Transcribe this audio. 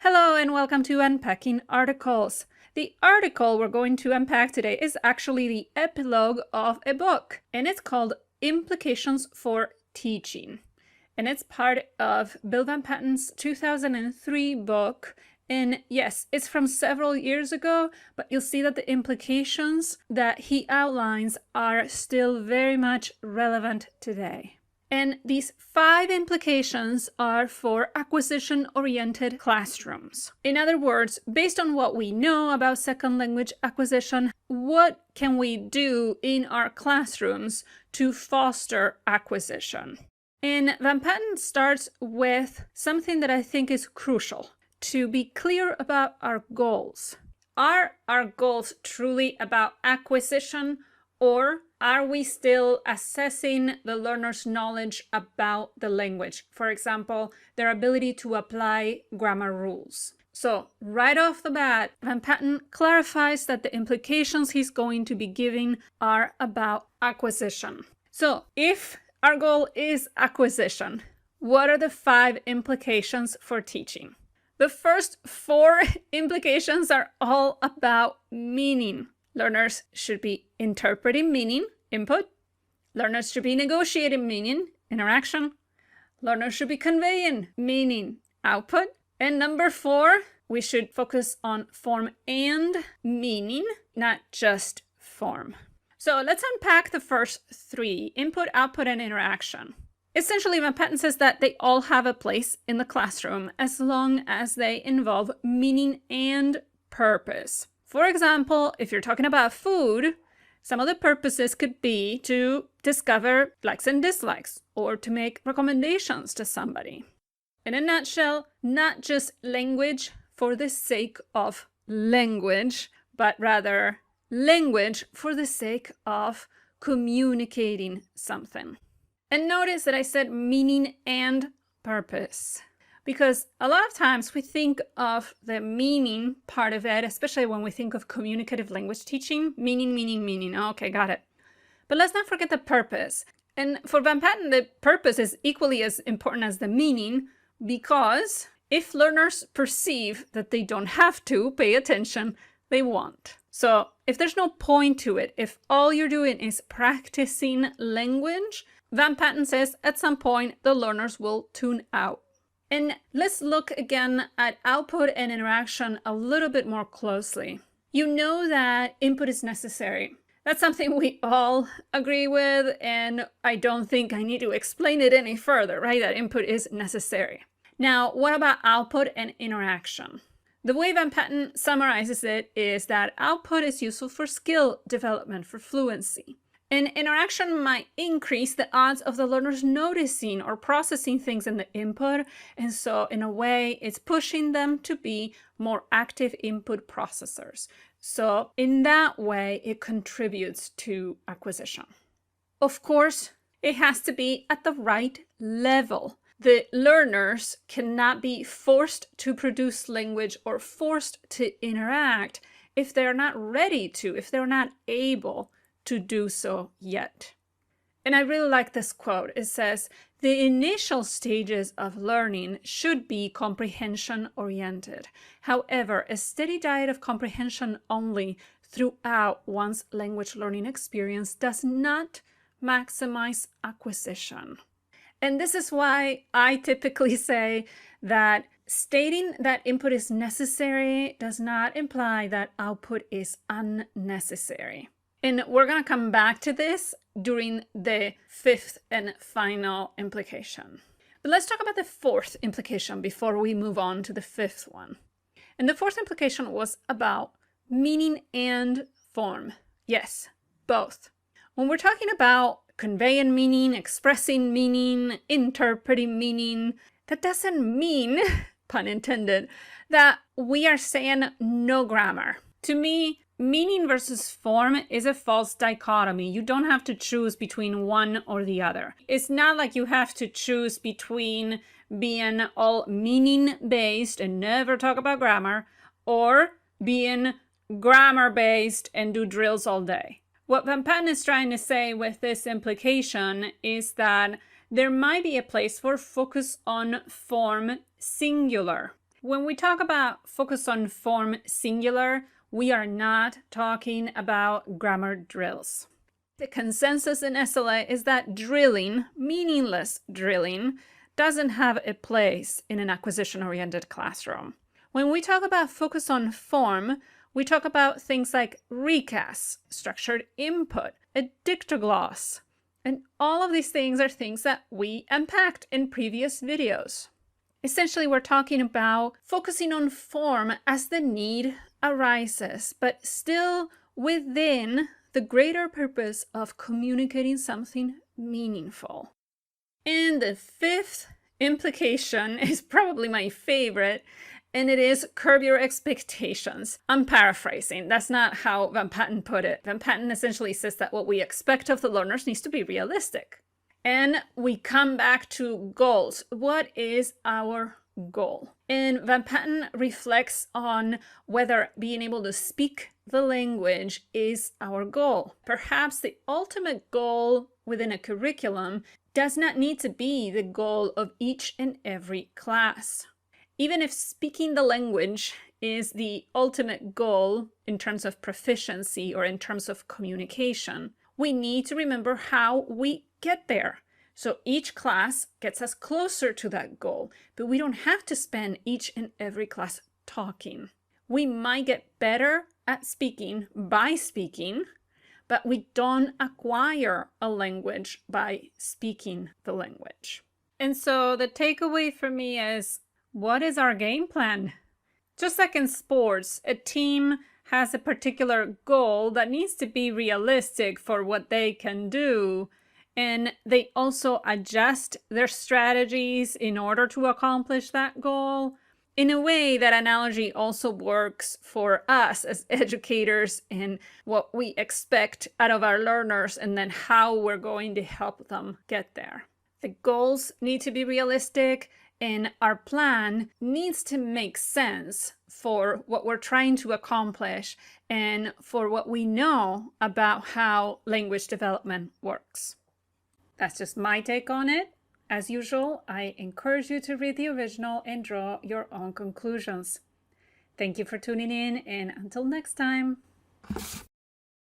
Hello and welcome to Unpacking Articles. The article we're going to unpack today is actually the epilogue of a book, and it's called Implications for Teaching. And it's part of Bill Van Patten's 2003 book. And yes, it's from several years ago, but you'll see that the implications that he outlines are still very much relevant today. And these 5 implications are for acquisition-oriented classrooms. In other words, based on what we know about second language acquisition, what can we do in our classrooms to foster acquisition? And Van Patten starts with something that I think is crucial, to be clear about our goals. Are our goals truly about acquisition, or are we still assessing the learner's knowledge about the language? For example, their ability to apply grammar rules. So right off the bat, Van Patten clarifies that the implications he's going to be giving are about acquisition. So if our goal is acquisition, what are the 5 implications for teaching? The first 4 implications are all about meaning. Learners should be interpreting meaning, input. Learners should be negotiating meaning, interaction. Learners should be conveying meaning, output. And number 4, we should focus on form and meaning, not just form. So let's unpack the first 3, input, output, and interaction. Essentially, Van Patten says that they all have a place in the classroom as long as they involve meaning and purpose. For example, if you're talking about food, some of the purposes could be to discover likes and dislikes or to make recommendations to somebody. In a nutshell, not just language for the sake of language, but rather language for the sake of communicating something. And notice that I said meaning and purpose. Because a lot of times we think of the meaning part of it, especially when we think of communicative language teaching, meaning. Okay, got it. But let's not forget the purpose. And for Van Patten, the purpose is equally as important as the meaning, because if learners perceive that they don't have to pay attention, they won't. So if there's no point to it, if all you're doing is practicing language, Van Patten says at some point the learners will tune out. And let's look again at output and interaction a little bit more closely. You know that input is necessary. That's something we all agree with, and I don't think I need to explain it any further, right? That input is necessary. Now, what about output and interaction? The way Van Patten summarizes it is that output is useful for skill development, for fluency. And interaction might increase the odds of the learners noticing or processing things in the input. And so in a way, it's pushing them to be more active input processors. So in that way, it contributes to acquisition. Of course, it has to be at the right level. The learners cannot be forced to produce language or forced to interact if they're not ready to, if they're not able to do so yet. And I really like this quote. It says, "The initial stages of learning should be comprehension-oriented. However, a steady diet of comprehension only throughout one's language learning experience does not maximize acquisition." And this is why I typically say that stating that input is necessary does not imply that output is unnecessary. And we're going to come back to this during the 5th and final implication. But let's talk about the 4th implication before we move on to the 5th one. And the 4th implication was about meaning and form. Yes, both. When we're talking about conveying meaning, expressing meaning, interpreting meaning, that doesn't mean, pun intended, that we are saying no grammar. To me, meaning versus form is a false dichotomy. You don't have to choose between one or the other. It's not like you have to choose between being all meaning-based and never talk about grammar, or being grammar-based and do drills all day. What Van Patten is trying to say with this implication is that there might be a place for focus on form singular. When we talk about focus on form singular, we are not talking about grammar drills. The consensus in SLA is that drilling, meaningless drilling, doesn't have a place in an acquisition-oriented classroom. When we talk about focus on form, we talk about things like recasts, structured input, a dictogloss, and all of these things are things that we unpacked in previous videos. Essentially, we're talking about focusing on form as the need arises, but still within the greater purpose of communicating something meaningful. And the fifth implication is probably my favorite, and it is curb your expectations. I'm paraphrasing. That's not how Van Patten put it. Van Patten essentially says that what we expect of the learners needs to be realistic. And we come back to goals. What is our goal? And Van Patten reflects on whether being able to speak the language is our goal. Perhaps the ultimate goal within a curriculum does not need to be the goal of each and every class. Even if speaking the language is the ultimate goal in terms of proficiency or in terms of communication, we need to remember how we get there. So each class gets us closer to that goal, but we don't have to spend each and every class talking. We might get better at speaking by speaking, but we don't acquire a language by speaking the language. And so the takeaway for me is, what is our game plan? Just like in sports, a team has a particular goal that needs to be realistic for what they can do, and they also adjust their strategies in order to accomplish that goal. In a way, that analogy also works for us as educators and what we expect out of our learners and then how we're going to help them get there. The goals need to be realistic, and our plan needs to make sense for what we're trying to accomplish and for what we know about how language development works. That's just my take on it. As usual, I encourage you to read the original and draw your own conclusions. Thank you for tuning in, and until next time.